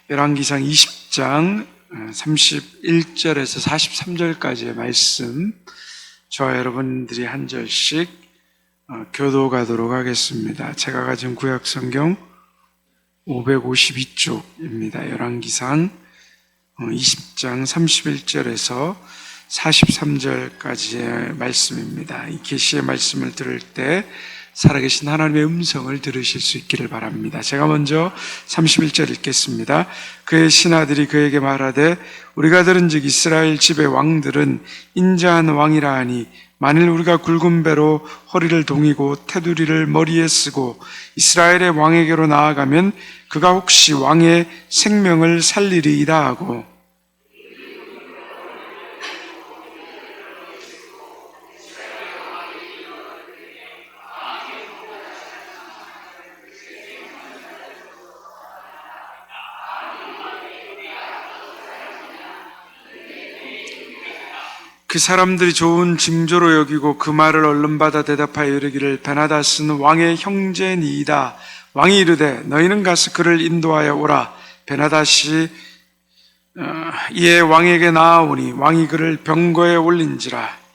열왕기상 20장 31절에서 43절까지의 말씀, 저와 여러분들이 한 절씩 교도가도록 하겠습니다. 제가 가진 구약성경 552쪽입니다. 열왕기상 20장 31절에서 43절까지의 말씀입니다. 이 계시의 말씀을 들을 때 살아계신 하나님의 음성을 들으실 수 있기를 바랍니다. 제가 먼저 31절 읽겠습니다. 그의 신하들이 그에게 말하되 우리가 들은즉 이스라엘 집의 왕들은 인자한 왕이라 하니 만일 우리가 굵은 배로 허리를 동이고 테두리를 머리에 쓰고 이스라엘의 왕에게로 나아가면 그가 혹시 왕의 생명을 살리리이다 하고, 그 사람들이 좋은 징조로 여기고 그 말을 얼른 받아 대답하여 이르기를 베나다스는 왕의 형제니이다. 왕이 이르되 너희는 가서 그를 인도하여 오라. 베나다시 이에 왕에게 나아오니 왕이 그를 병거에 올린지라.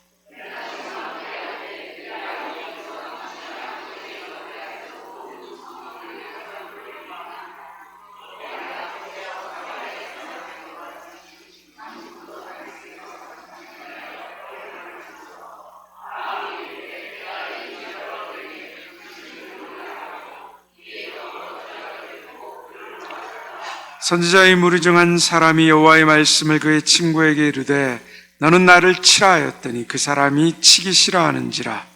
선지자의 무리중한 사람이 여호와의 말씀을 그의 친구에게 이르되 너는 나를 치라 하였더니 그 사람이 치기 싫어하는지라.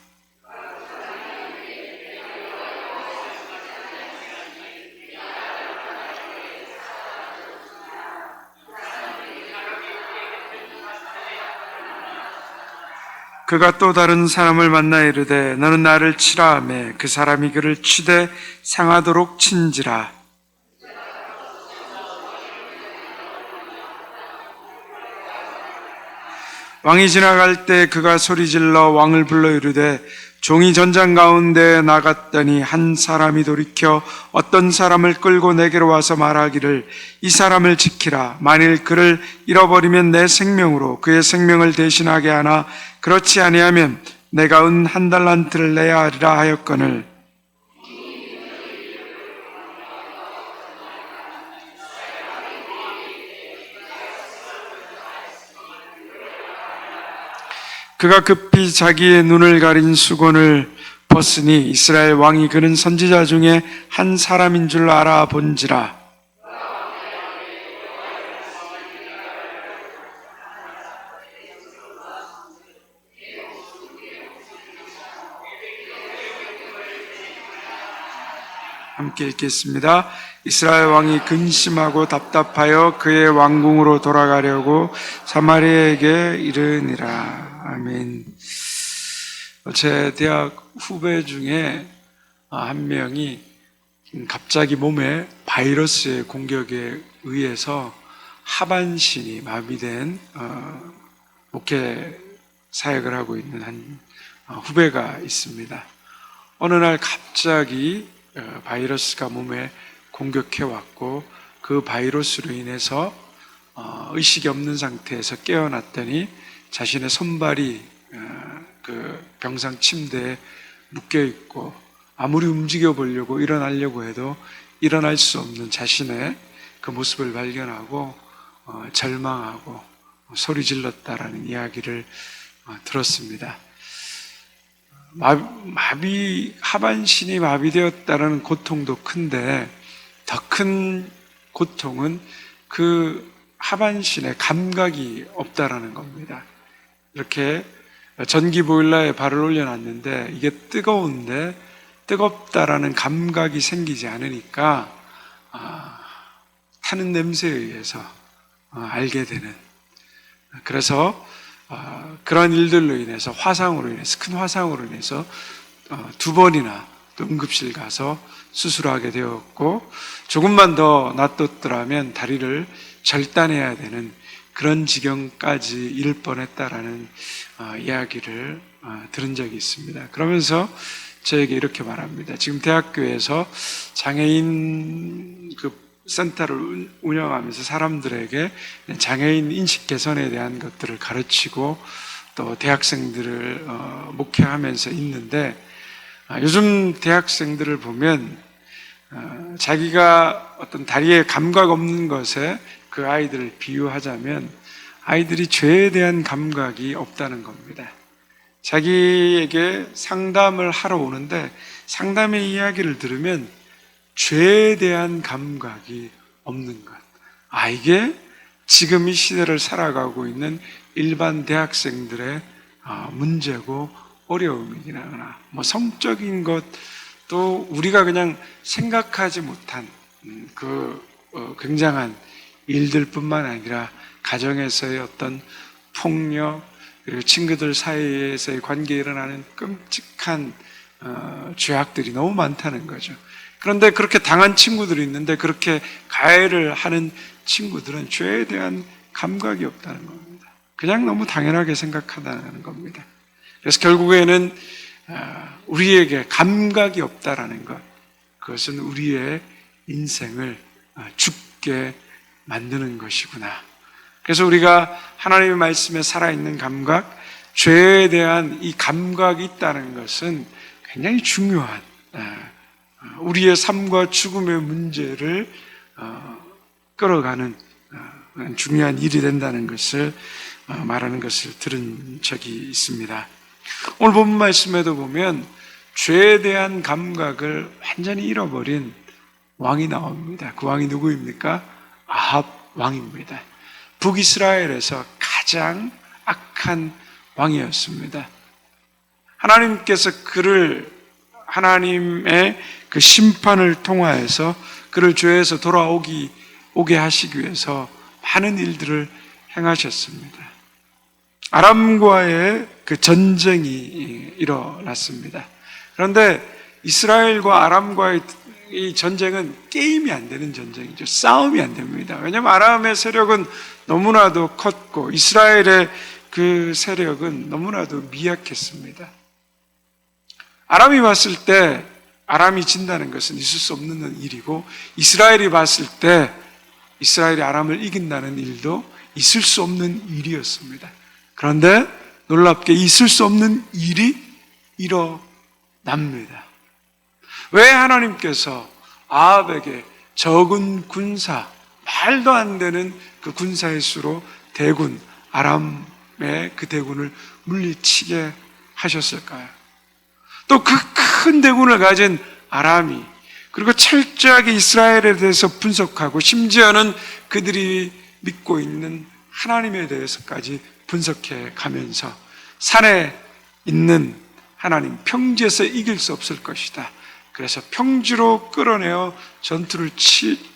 그가 또 다른 사람을 만나 이르되 너는 나를 치라 하매 그 사람이 그를 치되 상하도록 친지라. 왕이 지나갈 때 그가 소리질러 왕을 불러 이르되 종이 전장 가운데 나갔더니 한 사람이 돌이켜 어떤 사람을 끌고 내게로 와서 말하기를 이 사람을 지키라. 만일 그를 잃어버리면 내 생명으로 그의 생명을 대신하게 하나 그렇지 아니하면 내가 은 1달란트를 내야 하리라 하였거늘, 그가 급히 자기의 눈을 가린 수건을 벗으니 이스라엘 왕이 그는 선지자 중에 한 사람인 줄 알아본지라. 함께 읽겠습니다. 이스라엘 왕이 근심하고 답답하여 그의 왕궁으로 돌아가려고 사마리아에게 이르니라. 아멘. 제 대학 후배 중에 한 명이 갑자기 몸에 바이러스의 공격에 의해서 하반신이 마비된 목회 사역을 하고 있는 한 후배가 있습니다. 어느 날 갑자기 바이러스가 몸에 공격해 왔고 그 바이러스로 인해서 의식이 없는 상태에서 깨어났더니 자신의 손발이 그 병상 침대에 묶여 있고 아무리 움직여 보려고 일어나려고 해도 일어날 수 없는 자신의 그 모습을 발견하고 절망하고 소리 질렀다라는 이야기를 들었습니다. 하반신이 마비되었다는 고통도 큰데 더 큰 고통은 그 하반신에 감각이 없다라는 겁니다. 이렇게 전기 보일러에 발을 올려놨는데 이게 뜨거운데 뜨겁다라는 감각이 생기지 않으니까 타는 냄새에 의해서 알게 되는, 그래서 그런 일들로 인해서 큰 화상으로 인해서 2번이나 또 응급실 가서 수술하게 되었고 조금만 더 놔뒀더라면 다리를 절단해야 되는 그런 지경까지 이를 뻔했다라는 이야기를 들은 적이 있습니다. 그러면서 저에게 이렇게 말합니다. 지금 대학교에서 장애인 그 센터를 운영하면서 사람들에게 장애인 인식 개선에 대한 것들을 가르치고 또 대학생들을 목회하면서 있는데, 요즘 대학생들을 보면 자기가 어떤 다리에 감각 없는 것에 그 아이들을 비유하자면 아이들이 죄에 대한 감각이 없다는 겁니다. 자기에게 상담을 하러 오는데 상담의 이야기를 들으면 죄에 대한 감각이 없는 것. 이게 지금 이 시대를 살아가고 있는 일반 대학생들의 문제고 어려움이구나. 성적인 것도 우리가 그냥 생각하지 못한 굉장한 일들뿐만 아니라 가정에서의 어떤 폭력, 그리고 친구들 사이에서의 관계에 일어나는 끔찍한 죄악들이 너무 많다는 거죠. 그런데 그렇게 당한 친구들이 있는데 그렇게 가해를 하는 친구들은 죄에 대한 감각이 없다는 겁니다. 그냥 너무 당연하게 생각한다는 겁니다. 그래서 결국에는 우리에게 감각이 없다라는 것, 그것은 우리의 인생을 죽게 만드는 것이구나. 그래서 우리가 하나님의 말씀에 살아있는 감각, 죄에 대한 이 감각이 있다는 것은 굉장히 중요한, 우리의 삶과 죽음의 문제를 끌어가는 중요한 일이 된다는 것을 말하는 것을 들은 적이 있습니다. 오늘 본문 말씀에도 보면 죄에 대한 감각을 완전히 잃어버린 왕이 나옵니다. 그 왕이 누구입니까? 아합 왕입니다. 북이스라엘에서 가장 악한 왕이었습니다. 하나님께서 그를, 하나님의 그 심판을 통하여서 그를 죄에서 오게 하시기 위해서 많은 일들을 행하셨습니다. 아람과의 그 전쟁이 일어났습니다. 그런데 이스라엘과 아람과의 이 전쟁은 게임이 안 되는 전쟁이죠. 싸움이 안 됩니다. 왜냐하면 아람의 세력은 너무나도 컸고 이스라엘의 그 세력은 너무나도 미약했습니다. 아람이 봤을 때 아람이 진다는 것은 있을 수 없는 일이고, 이스라엘이 봤을 때 이스라엘이 아람을 이긴다는 일도 있을 수 없는 일이었습니다. 그런데 놀랍게 있을 수 없는 일이 일어납니다. 왜 하나님께서 아합에게 적은 군사, 말도 안 되는 그 군사의 수로 대군, 아람의 그 대군을 물리치게 하셨을까요? 또 그 큰 대군을 가진 아람이, 그리고 철저하게 이스라엘에 대해서 분석하고 심지어는 그들이 믿고 있는 하나님에 대해서까지 분석해 가면서 산에 있는 하나님, 평지에서 이길 수 없을 것이다. 그래서 평지로 끌어내어 전투를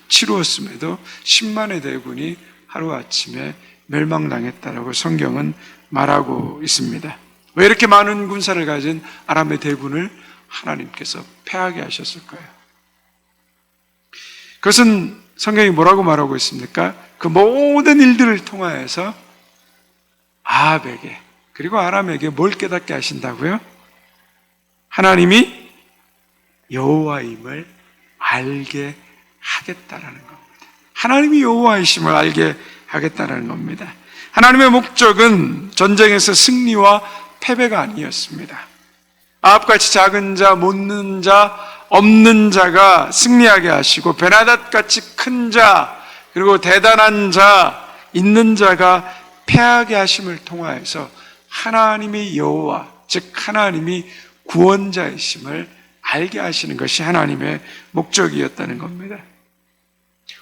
치루었음에도 10만의 대군이 하루아침에 멸망당했다라고 성경은 말하고 있습니다. 왜 이렇게 많은 군사를 가진 아람의 대군을 하나님께서 패하게 하셨을까요? 그것은 성경이 뭐라고 말하고 있습니까? 그 모든 일들을 통하여서 아합에게, 그리고 아람에게 뭘 깨닫게 하신다고요? 하나님이 여호와임을 알게 하겠다라는 겁니다. 하나님이 여호와이심을 알게 하겠다라는 겁니다. 하나님의 목적은 전쟁에서 승리와 패배가 아니었습니다. 아합같이 작은 자, 못는 자, 없는 자가 승리하게 하시고, 베나닷같이 큰 자, 그리고 대단한 자, 있는 자가 패하게 하심을 통하여서 하나님의 여호와, 즉 하나님이 구원자이심을 알게 하시는 것이 하나님의 목적이었다는 겁니다.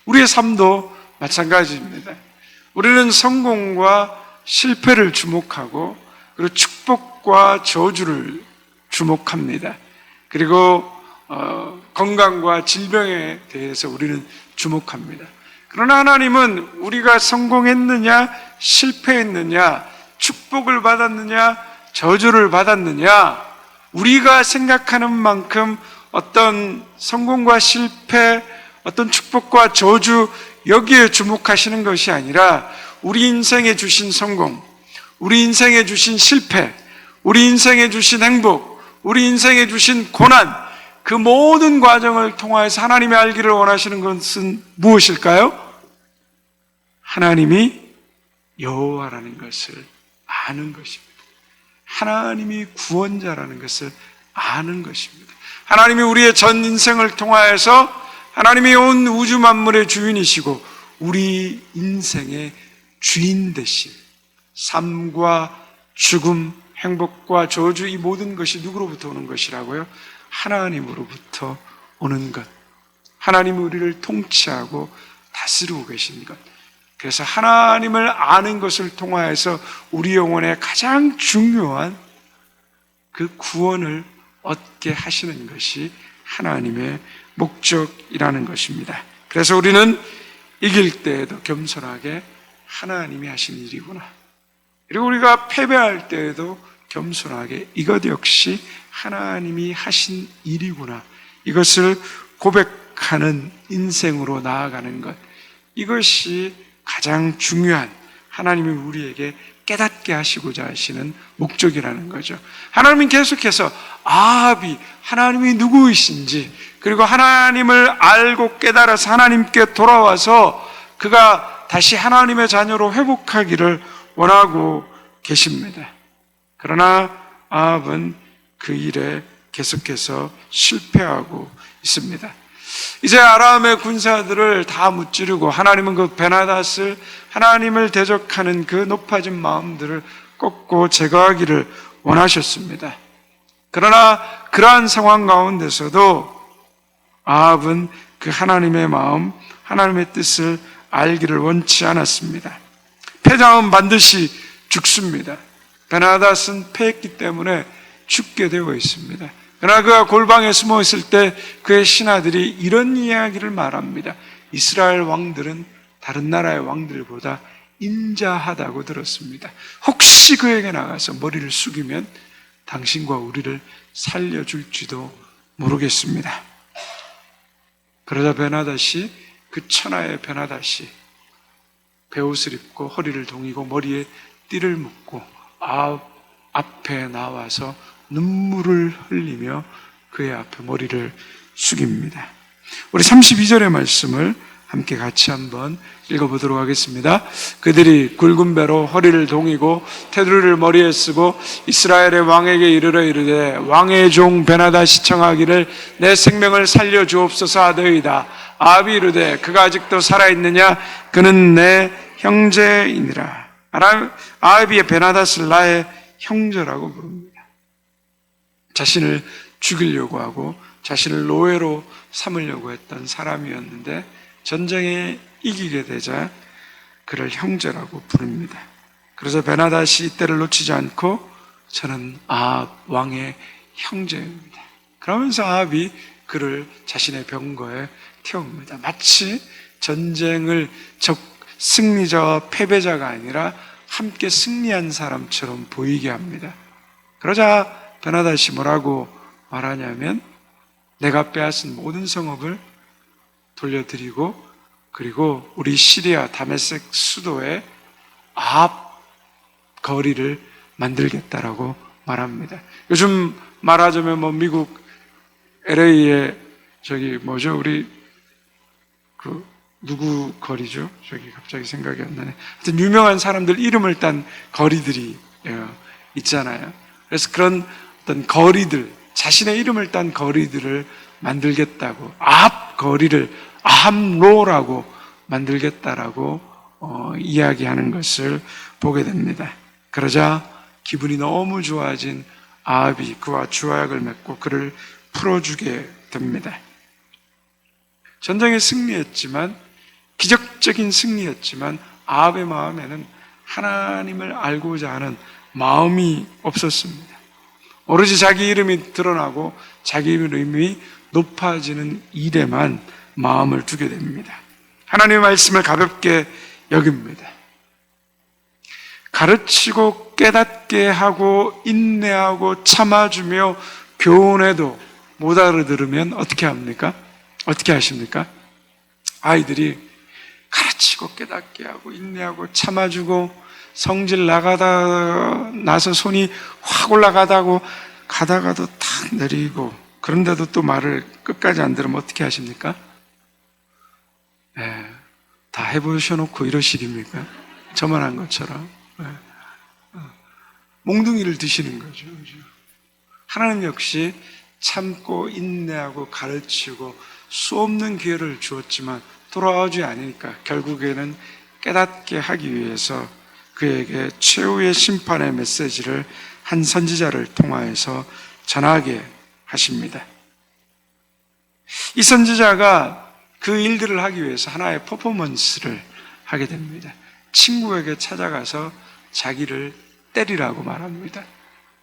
우리의 삶도 마찬가지입니다. 우리는 성공과 실패를 주목하고, 그리고 축복과 저주를 주목합니다. 그리고 건강과 질병에 대해서 우리는 주목합니다. 그러나 하나님은 우리가 성공했느냐, 실패했느냐, 축복을 받았느냐, 저주를 받았느냐, 우리가 생각하는 만큼 어떤 성공과 실패, 어떤 축복과 저주, 여기에 주목하시는 것이 아니라 우리 인생에 주신 성공, 우리 인생에 주신 실패, 우리 인생에 주신 행복, 우리 인생에 주신 고난, 그 모든 과정을 통하여서 하나님이 알기를 원하시는 것은 무엇일까요? 하나님이 여호와라는 것을 아는 것입니다. 하나님이 구원자라는 것을 아는 것입니다. 하나님이 우리의 전 인생을 통하여서 하나님이 온 우주 만물의 주인이시고 우리 인생의 주인 되신 삶과 죽음, 행복과 저주, 이 모든 것이 누구로부터 오는 것이라고요? 하나님으로부터 오는 것. 하나님이 우리를 통치하고 다스리고 계신 것. 그래서 하나님을 아는 것을 통하여서 우리 영혼의 가장 중요한 그 구원을 얻게 하시는 것이 하나님의 목적이라는 것입니다. 그래서 우리는 이길 때에도 겸손하게 하나님이 하신 일이구나. 그리고 우리가 패배할 때에도 겸손하게 이것 역시 하나님이 하신 일이구나. 이것을 고백하는 인생으로 나아가는 것. 이것이 가장 중요한 하나님이 우리에게 깨닫게 하시고자 하시는 목적이라는 거죠. 하나님은 계속해서 아합이 하나님이 누구이신지, 그리고 하나님을 알고 깨달아서 하나님께 돌아와서 그가 다시 하나님의 자녀로 회복하기를 원하고 계십니다. 그러나 아합은 그 일에 계속해서 실패하고 있습니다. 이제 아람의 군사들을 다 무찌르고 하나님은 그 베나닷을, 하나님을 대적하는 그 높아진 마음들을 꺾고 제거하기를 원하셨습니다. 그러나 그러한 상황 가운데서도 아합은 그 하나님의 마음, 하나님의 뜻을 알기를 원치 않았습니다. 패장은 반드시 죽습니다. 베나닷은 패했기 때문에 죽게 되어 있습니다. 그러나 그가 골방에 숨어 있을 때 그의 신하들이 이런 이야기를 말합니다. 이스라엘 왕들은 다른 나라의 왕들보다 인자하다고 들었습니다. 혹시 그에게 나가서 머리를 숙이면 당신과 우리를 살려줄지도 모르겠습니다. 그러자 베나닷이, 그 천하의 베나닷이 베옷을 입고 허리를 동이고 머리에 띠를 묶고 앞에 나와서 눈물을 흘리며 그의 앞에 머리를 숙입니다. 우리 32절의 말씀을 함께 같이 한번 읽어보도록 하겠습니다. 그들이 굵은 배로 허리를 동이고 테두리를 머리에 쓰고 이스라엘의 왕에게 이르러 이르되 왕의 종 베나닷이 청하기를 내 생명을 살려주옵소서 하더이다. 아합이 이르되 그가 아직도 살아있느냐? 그는 내 형제이니라. 아합이 베나닷을 나의 형제라고 부릅니다. 자신을 죽이려고 하고 자신을 노예로 삼으려고 했던 사람이었는데 전쟁에 이기게 되자 그를 형제라고 부릅니다. 그래서 베나닷이 이때를 놓치지 않고 저는 아합 왕의 형제입니다. 그러면서 아합이 그를 자신의 병거에 태웁니다. 마치 전쟁을 승리자와 패배자가 아니라 함께 승리한 사람처럼 보이게 합니다. 그러자 베나닷이 뭐라고 말하냐면 내가 빼앗은 모든 성읍을 돌려드리고 그리고 우리 시리아 다메섹 수도에 아합 거리를 만들겠다라고 말합니다. 요즘 말하자면 뭐 미국 LA에 우리 누구 거리죠? 갑자기 생각이 안 나네. 하여튼 유명한 사람들 이름을 딴 거리들이 있잖아요. 그래서 그런 어떤 거리들, 자신의 이름을 딴 거리들을 만들겠다고, 아합 거리를 아합로라고 만들겠다라고 이야기하는 것을 보게 됩니다. 그러자 기분이 너무 좋아진 아합이 그와 주화약을 맺고 그를 풀어주게 됩니다. 전쟁에 승리했지만, 기적적인 승리였지만 아합의 마음에는 하나님을 알고자 하는 마음이 없었습니다. 오로지 자기 이름이 드러나고 자기 이름이 높아지는 일에만 마음을 두게 됩니다. 하나님의 말씀을 가볍게 여깁니다. 가르치고 깨닫게 하고 인내하고 참아주며 교훈해도 못 알아들으면 어떻게 합니까? 어떻게 하십니까? 아이들이 가르치고 깨닫게 하고 인내하고 참아주고 성질 나가다 나서 손이 확 올라가다고 가다가도 탁 내리고 그런데도 또 말을 끝까지 안 들으면 어떻게 하십니까? 예, 다 해보셔놓고 이러시립니까? 저만 한 것처럼. 예. 몽둥이를 드시는 거죠. 하나님 역시 참고 인내하고 가르치고 수없는 기회를 주었지만 돌아오지 않으니까 결국에는 깨닫게 하기 위해서 그에게 최후의 심판의 메시지를 한 선지자를 통하여서 전하게 하십니다. 이 선지자가 그 일들을 하기 위해서 하나의 퍼포먼스를 하게 됩니다. 친구에게 찾아가서 자기를 때리라고 말합니다.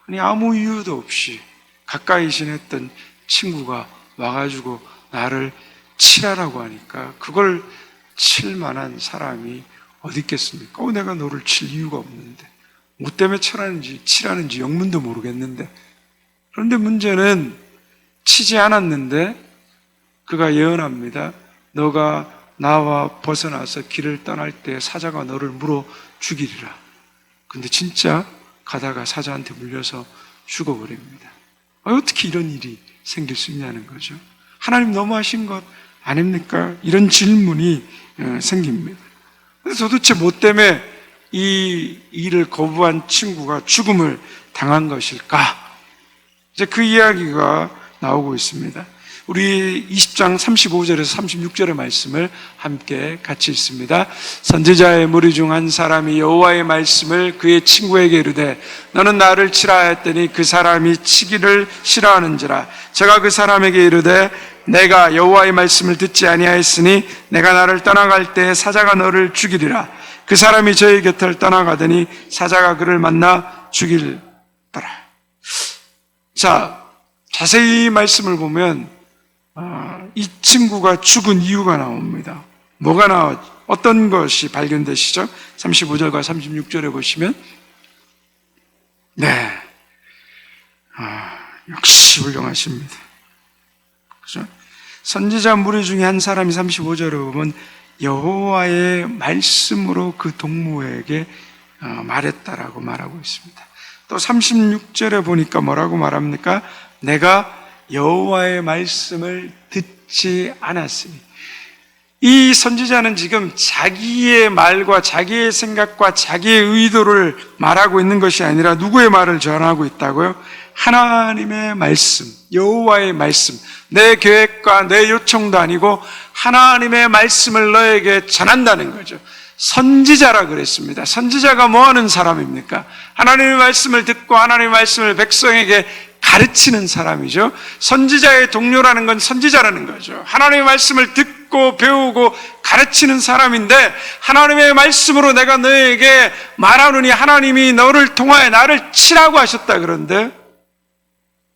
아니, 아무 이유도 없이 가까이 지냈던 친구가 와가지고 나를 치라라고 하니까 그걸 칠 만한 사람이 어디 있겠습니까? 내가 너를 칠 이유가 없는데, 뭐 때문에 치라는지 영문도 모르겠는데. 그런데 문제는 치지 않았는데 그가 예언합니다. 너가 나와 벗어나서 길을 떠날 때 사자가 너를 물어 죽이리라. 근데 진짜 가다가 사자한테 물려서 죽어버립니다. 어떻게 이런 일이 생길 수 있냐는 거죠. 하나님 너무하신 것 아닙니까? 이런 질문이 생깁니다. 그래서 도대체 뭐 때문에 이 일을 거부한 친구가 죽음을 당한 것일까? 이제 그 이야기가 나오고 있습니다. 우리 20장 35절에서 36절의 말씀을 함께 같이 읽습니다. 선지자의 무리 중 한 사람이 여호와의 말씀을 그의 친구에게 이르되 너는 나를 치라 했더니 그 사람이 치기를 싫어하는지라. 제가 그 사람에게 이르되 내가 여호와의 말씀을 듣지 아니하였으니 내가 나를 떠나갈 때 사자가 너를 죽이리라. 그 사람이 저희 곁을 떠나가더니 사자가 그를 만나 죽이더라. 자, 자세히 말씀을 보면 이 친구가 죽은 이유가 나옵니다. 뭐가 어떤 것이 발견되시죠? 35절과 36절에 보시면, 네, 역시 훌륭하십니다. 그죠? 선지자 무리 중에 한 사람이 35절에 보면 여호와의 말씀으로 그 동무에게 말했다라고 말하고 있습니다. 또 36절에 보니까 뭐라고 말합니까? 내가 여호와의 말씀을 듣지 않았으니. 이 선지자는 지금 자기의 말과 자기의 생각과 자기의 의도를 말하고 있는 것이 아니라 누구의 말을 전하고 있다고요? 하나님의 말씀, 여호와의 말씀, 내 계획과 내 요청도 아니고 하나님의 말씀을 너에게 전한다는 거죠. 선지자라 그랬습니다. 선지자가 뭐 하는 사람입니까? 하나님의 말씀을 듣고 하나님의 말씀을 백성에게 가르치는 사람이죠. 선지자의 동료라는 건 선지자라는 거죠. 하나님의 말씀을 듣고 배우고 가르치는 사람인데 하나님의 말씀으로 내가 너에게 말하노니 하나님이 너를 통하여 나를 치라고 하셨다. 그런데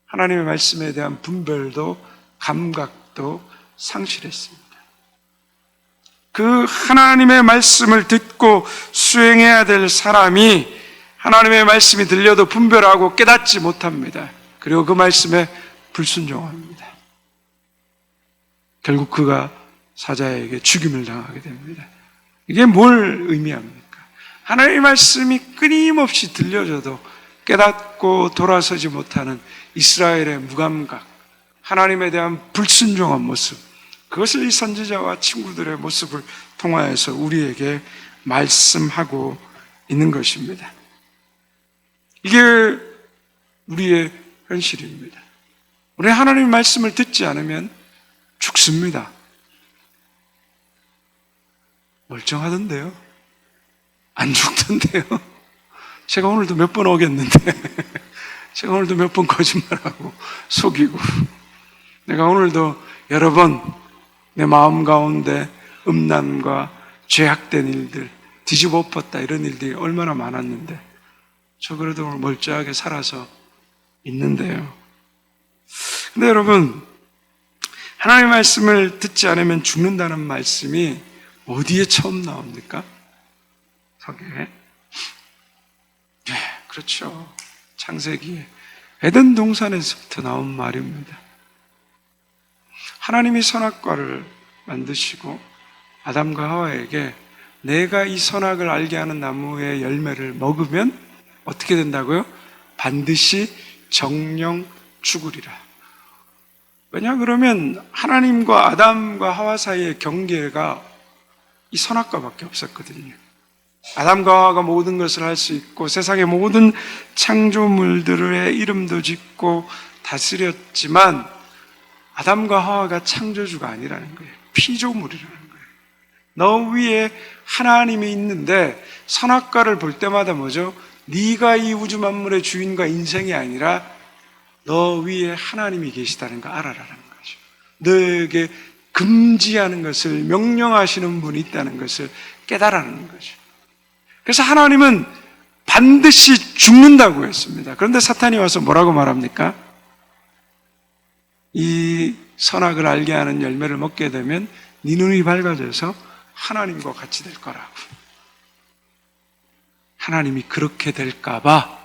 하나님의 말씀에 대한 분별도 감각도 상실했습니다. 그 하나님의 말씀을 듣고 수행해야 될 사람이 하나님의 말씀이 들려도 분별하고 깨닫지 못합니다. 그리고 그 말씀에 불순종합니다. 결국 그가 사자에게 죽임을 당하게 됩니다. 이게 뭘 의미합니까? 하나님의 말씀이 끊임없이 들려져도 깨닫고 돌아서지 못하는 이스라엘의 무감각, 하나님에 대한 불순종한 모습, 그것을 이 선지자와 친구들의 모습을 통하여서 우리에게 말씀하고 있는 것입니다. 이게 우리의 현실입니다. 우리 하나님의 말씀을 듣지 않으면 죽습니다. 멀쩡하던데요? 안 죽던데요? 제가 오늘도 몇 번 오겠는데 제가 오늘도 몇 번 거짓말하고 속이고 내가 오늘도 여러 번 내 마음 가운데 음란과 죄악된 일들, 뒤집어 엎었다 이런 일들이 얼마나 많았는데 저 그래도 오늘 멀쩡하게 살아서 있는데요. 근데 여러분, 하나님의 말씀을 듣지 않으면 죽는다는 말씀이 어디에 처음 나옵니까? 성경에? 네, 그렇죠. 창세기에 에덴 동산에서부터 나온 말입니다. 하나님이 선악과를 만드시고 아담과 하와에게 내가 이 선악을 알게 하는 나무의 열매를 먹으면 어떻게 된다고요? 반드시 정령 죽으리라. 왜냐 그러면 하나님과 아담과 하와 사이의 경계가 이 선악과밖에 없었거든요. 아담과 하와가 모든 것을 할 수 있고 세상의 모든 창조물들의 이름도 짓고 다스렸지만 아담과 하와가 창조주가 아니라는 거예요. 피조물이라는 거예요. 너 위에 하나님이 있는데 선악과를 볼 때마다 뭐죠? 네가 이 우주 만물의 주인과 인생이 아니라 너 위에 하나님이 계시다는 거 알아라라는 거죠. 너에게 금지하는 것을 명령하시는 분이 있다는 것을 깨달아라는 거죠. 그래서 하나님은 반드시 죽는다고 했습니다. 그런데 사탄이 와서 뭐라고 말합니까? 이 선악을 알게 하는 열매를 먹게 되면 네 눈이 밝아져서 하나님과 같이 될 거라고. 하나님이 그렇게 될까 봐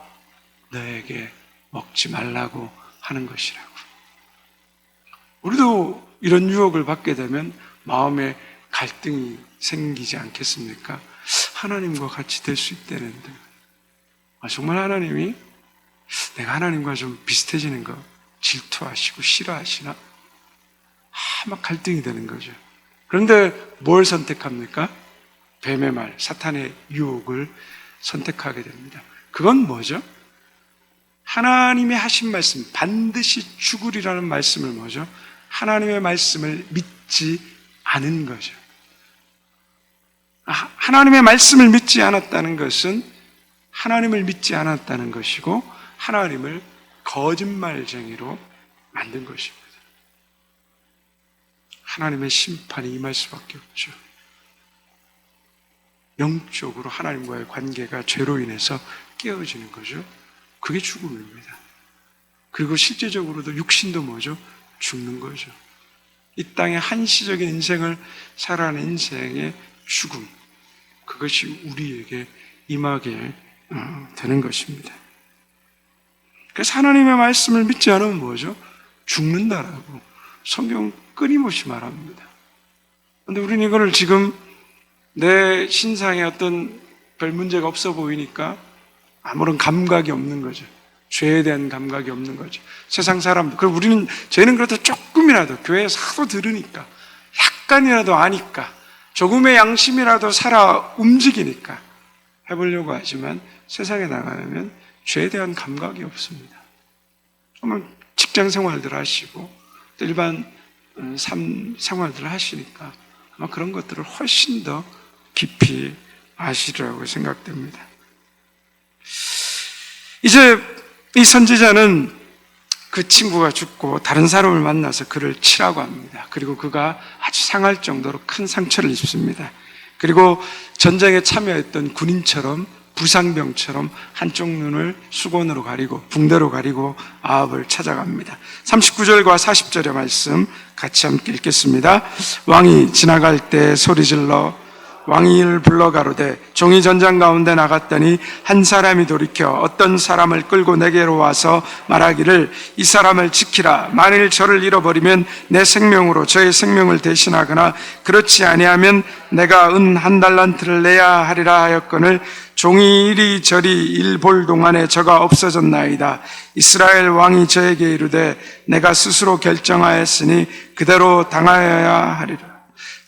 너에게 먹지 말라고 하는 것이라고. 우리도 이런 유혹을 받게 되면 마음에 갈등이 생기지 않겠습니까? 하나님과 같이 될 수 있다는데 정말 하나님이 내가 하나님과 좀 비슷해지는 거 질투하시고 싫어하시나? 막 갈등이 되는 거죠. 그런데 뭘 선택합니까? 뱀의 말, 사탄의 유혹을 선택하게 됩니다. 그건 뭐죠? 하나님의 하신 말씀, 반드시 죽으리라는 말씀을 뭐죠? 하나님의 말씀을 믿지 않은 거죠. 하나님의 말씀을 믿지 않았다는 것은 하나님을 믿지 않았다는 것이고 하나님을 거짓말쟁이로 만든 것입니다. 하나님의 심판이 임할 수밖에 없죠. 영적으로 하나님과의 관계가 죄로 인해서 깨어지는 거죠. 그게 죽음입니다. 그리고 실제적으로도 육신도 뭐죠? 죽는 거죠. 이 땅의 한시적인 인생을 살아가는 인생의 죽음, 그것이 우리에게 임하게 되는 것입니다. 그래서 하나님의 말씀을 믿지 않으면 뭐죠? 죽는다라고 성경 끊임없이 말합니다. 그런데 우리는 이거를 지금 내 신상에 어떤 별 문제가 없어 보이니까 아무런 감각이 없는 거죠. 죄에 대한 감각이 없는 거죠. 세상 사람들. 그리고 저희는 그래도 조금이라도 교회에서 하도 들으니까, 약간이라도 아니까, 조금의 양심이라도 살아 움직이니까 해보려고 하지만 세상에 나가면 죄에 대한 감각이 없습니다. 정말 직장 생활들 하시고 일반 삶 생활들을 하시니까 아마 그런 것들을 훨씬 더 깊이 아시리라고 생각됩니다. 이제 이 선지자는 그 친구가 죽고 다른 사람을 만나서 그를 치라고 합니다. 그리고 그가 아주 상할 정도로 큰 상처를 입습니다. 그리고 전쟁에 참여했던 군인처럼 부상병처럼 한쪽 눈을 수건으로 가리고 붕대로 가리고 아합을 찾아갑니다. 39절과 40절의 말씀 같이 함께 읽겠습니다. 왕이 지나갈 때 소리질러 왕이 이를 불러 가로되 종이 전장 가운데 나갔더니 한 사람이 돌이켜 어떤 사람을 끌고 내게로 와서 말하기를 이 사람을 지키라. 만일 저를 잃어버리면 내 생명으로 저의 생명을 대신하거나 그렇지 아니하면 내가 은 1달란트를 내야 하리라 하였거늘 종이 이리저리 일 볼 동안에 저가 없어졌나이다. 이스라엘 왕이 저에게 이르되 내가 스스로 결정하였으니 그대로 당하여야 하리라.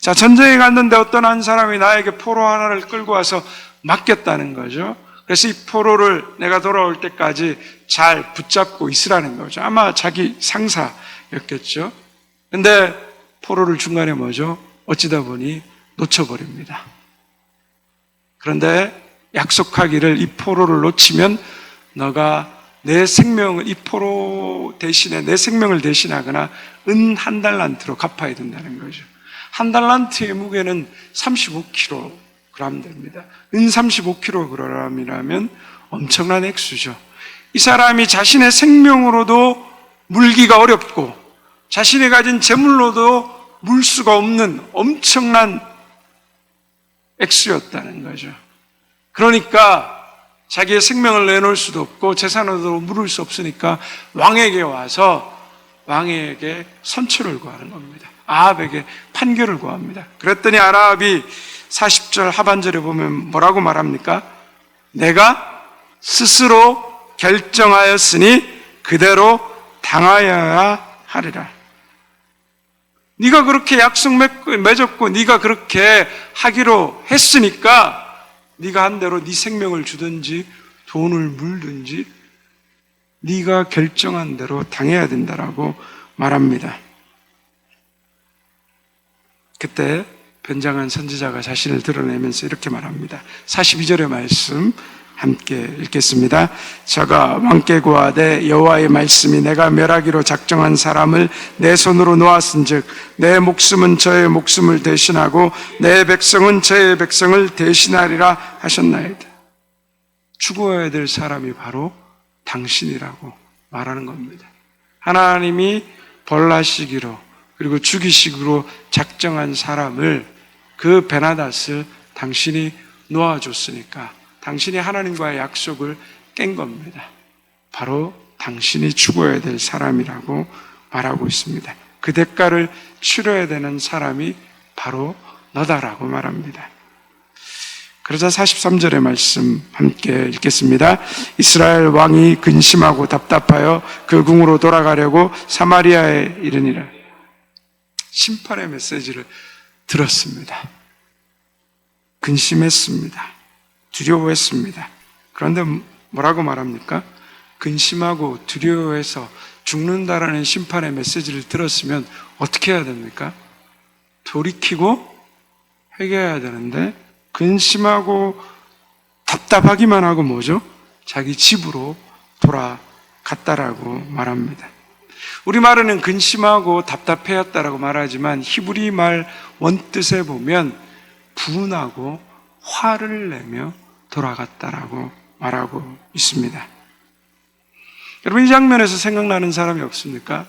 자, 전쟁에 갔는데 어떤 한 사람이 나에게 포로 하나를 끌고 와서 맡겼다는 거죠. 그래서 이 포로를 내가 돌아올 때까지 잘 붙잡고 있으라는 거죠. 아마 자기 상사였겠죠. 근데 포로를 중간에 뭐죠? 어찌다 보니 놓쳐버립니다. 그런데 약속하기를 이 포로를 놓치면 너가 내 생명을, 이 포로 대신에 내 생명을 대신하거나 은 1달란트로 갚아야 된다는 거죠. 1달란트의 무게는 35kg 됩니다. 은 35kg이라면 엄청난 액수죠. 이 사람이 자신의 생명으로도 물기가 어렵고 자신이 가진 재물로도 물 수가 없는 엄청난 액수였다는 거죠. 그러니까 자기의 생명을 내놓을 수도 없고 재산으로도 물을 수 없으니까 왕에게 와서 왕에게 선처를 구하는 겁니다. 아합에게 판결을 구합니다. 그랬더니 아합이 40절 하반절에 보면 뭐라고 말합니까? 내가 스스로 결정하였으니 그대로 당하여야 하리라. 네가 그렇게 약속 맺었고 네가 그렇게 하기로 했으니까 네가 한 대로 네 생명을 주든지 돈을 물든지 네가 결정한 대로 당해야 된다라고 말합니다. 그때 변장한 선지자가 자신을 드러내면서 이렇게 말합니다. 42절의 말씀 함께 읽겠습니다. 저가 왕께 구하되 여호와의 말씀이 내가 멸하기로 작정한 사람을 내 손으로 놓았은즉 내 목숨은 저의 목숨을 대신하고 내 백성은 저의 백성을 대신하리라 하셨나이다. 죽어야 될 사람이 바로 당신이라고 말하는 겁니다. 하나님이 벌하시기로 그리고 죽이시기로 작정한 사람을 그 베나닷을 당신이 놓아줬으니까 당신이 하나님과의 약속을 깬 겁니다. 바로 당신이 죽어야 될 사람이라고 말하고 있습니다. 그 대가를 치러야 되는 사람이 바로 너다라고 말합니다. 그러자 43절의 말씀 함께 읽겠습니다. 이스라엘 왕이 근심하고 답답하여 그 궁으로 돌아가려고 사마리아에 이르니라. 심판의 메시지를 들었습니다. 근심했습니다. 두려워했습니다. 그런데 뭐라고 말합니까? 근심하고 두려워해서 죽는다라는 심판의 메시지를 들었으면 어떻게 해야 됩니까? 돌이키고 회개해야 되는데 근심하고 답답하기만 하고 뭐죠? 자기 집으로 돌아갔다라고 말합니다. 우리말에는 근심하고 답답해했다라고 말하지만 히브리 말 원뜻에 보면 분하고 화를 내며 돌아갔다라고 말하고 있습니다. 여러분 이 장면에서 생각나는 사람이 없습니까?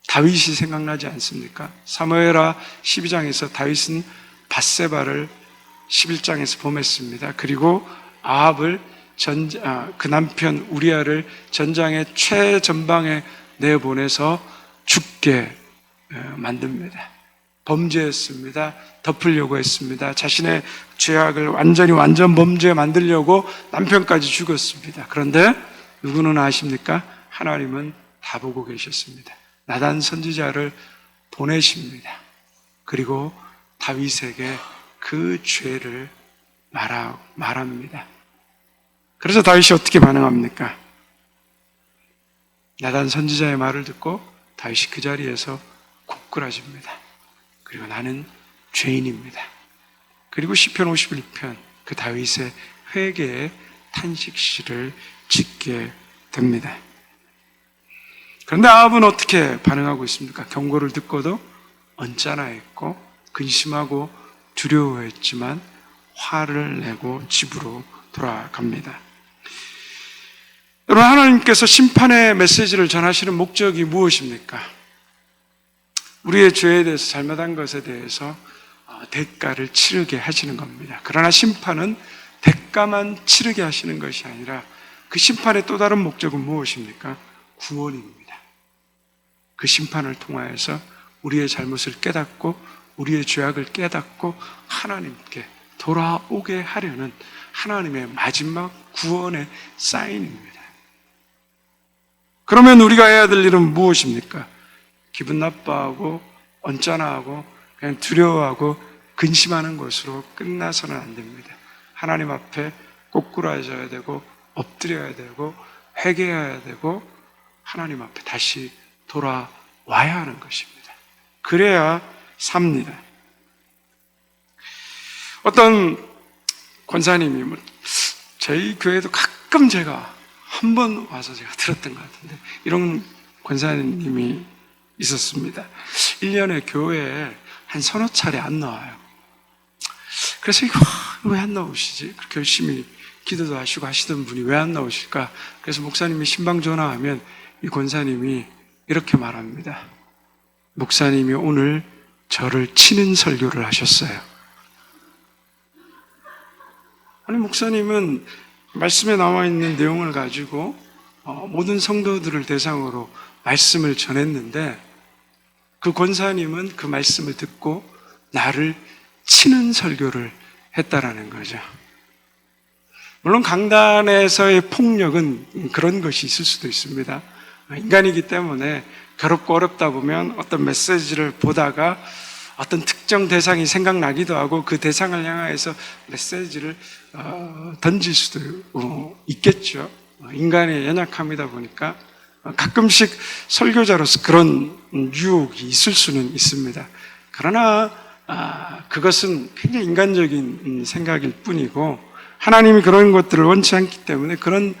다윗이 생각나지 않습니까? 사무엘하 12장에서 다윗은 밧세바를 11장에서 범했습니다. 그리고 아합을 그 남편 우리아를 전장의 최전방에 내보내서 죽게 만듭니다. 범죄했습니다. 덮으려고 했습니다. 자신의 죄악을 완전 범죄 만들려고 남편까지 죽였습니다. 그런데 누구는 아십니까? 하나님은 다 보고 계셨습니다. 나단 선지자를 보내십니다. 그리고 다윗에게 그 죄를 말합니다. 그래서 다윗이 어떻게 반응합니까? 나단 선지자의 말을 듣고 다윗이 그 자리에서 고꾸라집니다. 그리고 나는 죄인입니다. 그리고 시편 51편 그 다윗의 회개의 탄식시를 짓게 됩니다. 그런데 아합은 어떻게 반응하고 있습니까? 경고를 듣고도 언짢아했고 근심하고 두려워했지만 화를 내고 집으로 돌아갑니다. 여러분 하나님께서 심판의 메시지를 전하시는 목적이 무엇입니까? 우리의 죄에 대해서 잘못한 것에 대해서 대가를 치르게 하시는 겁니다. 그러나 심판은 대가만 치르게 하시는 것이 아니라 그 심판의 또 다른 목적은 무엇입니까? 구원입니다. 그 심판을 통하여서 우리의 잘못을 깨닫고 우리의 죄악을 깨닫고 하나님께 돌아오게 하려는 하나님의 마지막 구원의 사인입니다. 그러면 우리가 해야 될 일은 무엇입니까? 기분 나빠하고 언짢아하고 그냥 두려워하고 근심하는 것으로 끝나서는 안 됩니다. 하나님 앞에 꼬꾸라져야 되고 엎드려야 되고 회개해야 되고 하나님 앞에 다시 돌아와야 하는 것입니다. 그래야 삽니다. 어떤 권사님이 저희 교회도 가끔 제가 한 번 와서 제가 들었던 것 같은데 이런 권사님이 있었습니다. 1년에 교회에 한 서너 차례 안 나와요. 그래서 이거 왜 안 나오시지? 그렇게 열심히 기도도 하시고 하시던 분이 왜 안 나오실까? 그래서 목사님이 신방 전화하면 이 권사님이 이렇게 말합니다. 목사님이 오늘 저를 치는 설교를 하셨어요. 아니 목사님은 말씀에 나와 있는 내용을 가지고 모든 성도들을 대상으로 말씀을 전했는데 그 권사님은 그 말씀을 듣고 나를 치는 설교를 했다라는 거죠. 물론 강단에서의 폭력은 그런 것이 있을 수도 있습니다. 인간이기 때문에 괴롭고 어렵다 보면 어떤 메시지를 보다가 어떤 특정 대상이 생각나기도 하고 그 대상을 향해서 메시지를 던질 수도 있겠죠. 인간의 연약함이다 보니까 가끔씩 설교자로서 그런 유혹이 있을 수는 있습니다. 그러나 그것은 굉장히 인간적인 생각일 뿐이고 하나님이 그런 것들을 원치 않기 때문에 그런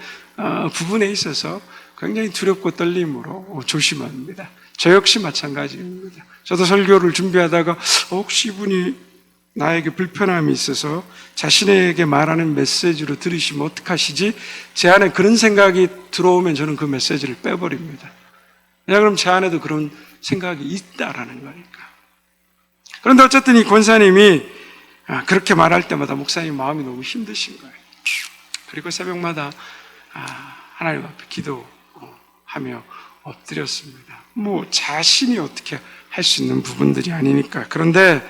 부분에 있어서 굉장히 두렵고 떨림으로 조심합니다. 저 역시 마찬가지입니다. 저도 설교를 준비하다가 혹시 이분이 나에게 불편함이 있어서 자신에게 말하는 메시지로 들으시면 어떡하시지? 제 안에 그런 생각이 들어오면 저는 그 메시지를 빼버립니다. 왜냐 그럼 제 안에도 그런 생각이 있다라는 거니까. 그런데 어쨌든 이 권사님이 그렇게 말할 때마다 목사님 마음이 너무 힘드신 거예요. 그리고 새벽마다 하나님 앞에 기도하며 엎드렸습니다. 뭐 자신이 어떻게 할 수 있는 부분들이 아니니까. 그런데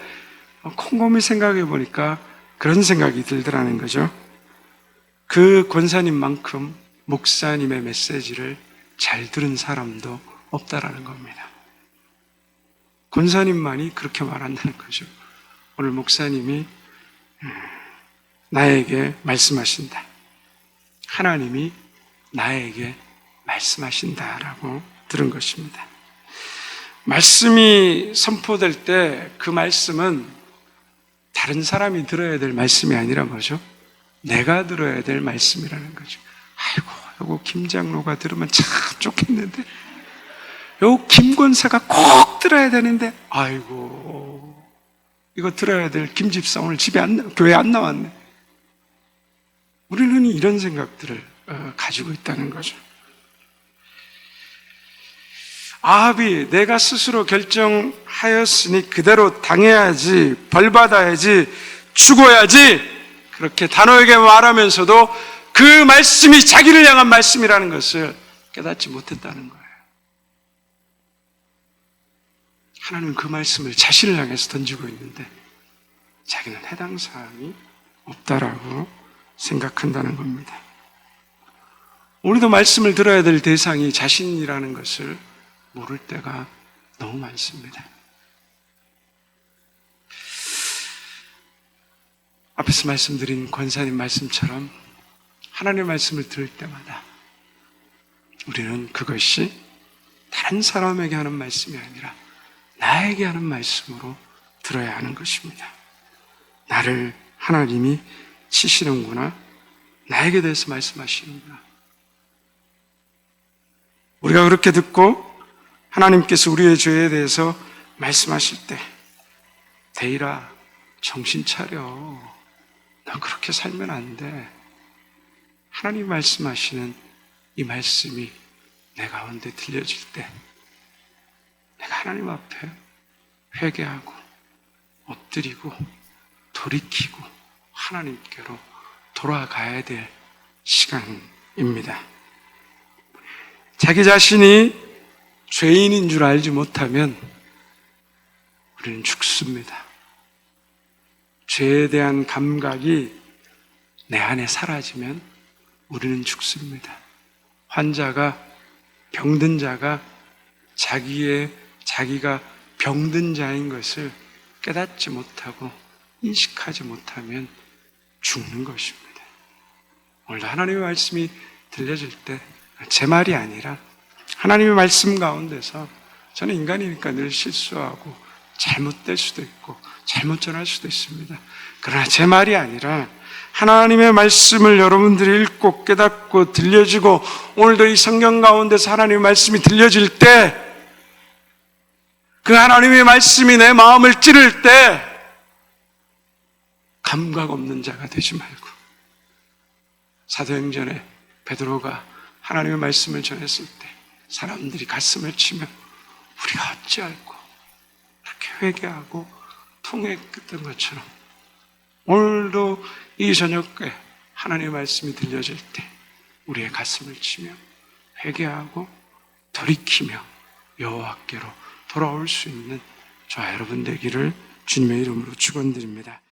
곰곰이 생각해 보니까 그런 생각이 들더라는 거죠. 그 권사님만큼 목사님의 메시지를 잘 들은 사람도 없다라는 겁니다. 권사님만이 그렇게 말한다는 거죠. 오늘 목사님이 나에게 말씀하신다. 하나님이 나에게 말씀하신다라고 들은 것입니다. 말씀이 선포될 때 그 말씀은 다른 사람이 들어야 될 말씀이 아니라 뭐죠? 내가 들어야 될 말씀이라는 거죠. 아이고, 요거 김 장로가 들으면 참 좋겠는데, 요거 김 권사가 꼭 들어야 되는데, 아이고, 이거 들어야 될 김 집사 오늘 교회 안 나왔네. 우리는 이런 생각들을 가지고 있다는 거죠. 아합이 내가 스스로 결정하였으니 그대로 당해야지, 벌받아야지, 죽어야지, 그렇게 단호하게 말하면서도 그 말씀이 자기를 향한 말씀이라는 것을 깨닫지 못했다는 거예요. 하나님은 그 말씀을 자신을 향해서 던지고 있는데 자기는 해당 사항이 없다라고 생각한다는 겁니다. 우리도 말씀을 들어야 될 대상이 자신이라는 것을 모를 때가 너무 많습니다. 앞에서 말씀드린 권사님 말씀처럼 하나님의 말씀을 들을 때마다 우리는 그것이 다른 사람에게 하는 말씀이 아니라 나에게 하는 말씀으로 들어야 하는 것입니다. 나를 하나님이 치시는구나, 나에게 대해서 말씀하시는구나. 우리가 그렇게 듣고 하나님께서 우리의 죄에 대해서 말씀하실 때, 데이라, 정신 차려. 너 그렇게 살면 안 돼. 하나님 말씀하시는 이 말씀이 내 가운데 들려질 때, 내가 하나님 앞에 회개하고, 엎드리고, 돌이키고, 하나님께로 돌아가야 될 시간입니다. 자기 자신이 죄인인 줄 알지 못하면 우리는 죽습니다. 죄에 대한 감각이 내 안에 사라지면 우리는 죽습니다. 환자가, 병든 자가 자기가 병든 자인 것을 깨닫지 못하고 인식하지 못하면 죽는 것입니다. 오늘도 하나님의 말씀이 들려질 때 제 말이 아니라 하나님의 말씀 가운데서, 저는 인간이니까 늘 실수하고 잘못될 수도 있고 잘못 전할 수도 있습니다. 그러나 제 말이 아니라 하나님의 말씀을 여러분들이 읽고 깨닫고 들려지고, 오늘도 이 성경 가운데서 하나님의 말씀이 들려질 때, 그 하나님의 말씀이 내 마음을 찌를 때 감각 없는 자가 되지 말고, 사도행전에 베드로가 하나님의 말씀을 전했을 때 사람들이 가슴을 치며 우리가 어찌할꼬 이렇게 회개하고 통회했던 것처럼, 오늘도 이 저녁에 하나님의 말씀이 들려질 때 우리의 가슴을 치며 회개하고 돌이키며 여호와께로 돌아올 수 있는 저와 여러분 되기를 주님의 이름으로 축원드립니다.